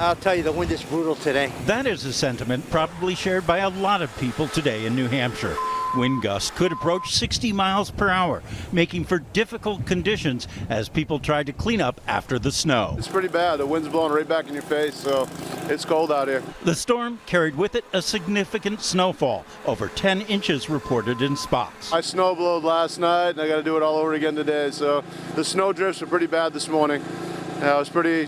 I'll tell you, the wind is brutal today. That is a sentiment probably shared by a lot of people today in New Hampshire. Wind gusts could approach 60 miles per hour, making for difficult conditions as people tried to clean up after the snow. It's pretty bad. The wind's blowing right back in your face, so it's cold out here. The storm carried with it a significant snowfall, over 10 inches reported in spots. I snowblowed last night, and I got to do it all over again today, so the snow drifts are pretty bad this morning. It was pretty,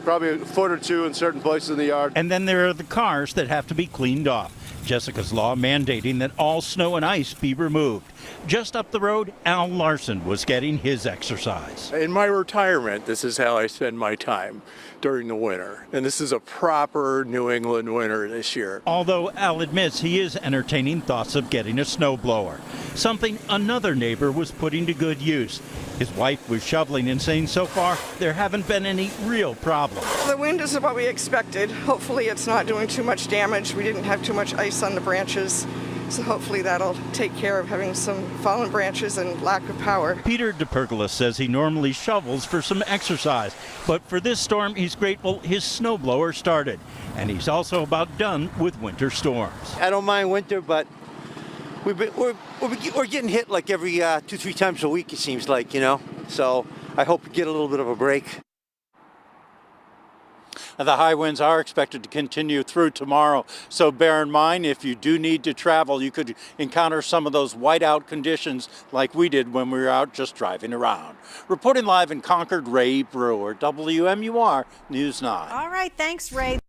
probably a foot or two in certain places in the yard. And then there are the cars that have to be cleaned off. Jessica's Law mandating that all snow and ice be removed. Just up the road, Al Larson was getting his exercise. In my retirement, this is how I spend my time during the winter. And this is a proper New England winter this year. Although Al admits he is entertaining thoughts of getting a snowblower, something another neighbor was putting to good use. His wife was shoveling and saying so far there haven't been any real problems. The wind is what we expected. Hopefully it's not doing too much damage. We didn't have too much ice on the branches. So hopefully that'll take care of having some fallen branches and lack of power. Peter DePergola says he normally shovels for some exercise, but for this storm he's grateful his snowblower started. And he's also about done with winter storms. I don't mind winter, but we're getting hit like every 2-3 times a week, it seems like, So I hope we get a little bit of a break. The high winds are expected to continue through tomorrow, so bear in mind if you do need to travel, you could encounter some of those whiteout conditions like we did when we were out just driving around. Reporting live in Concord, Ray Brewer, WMUR News 9. All right, thanks, Ray.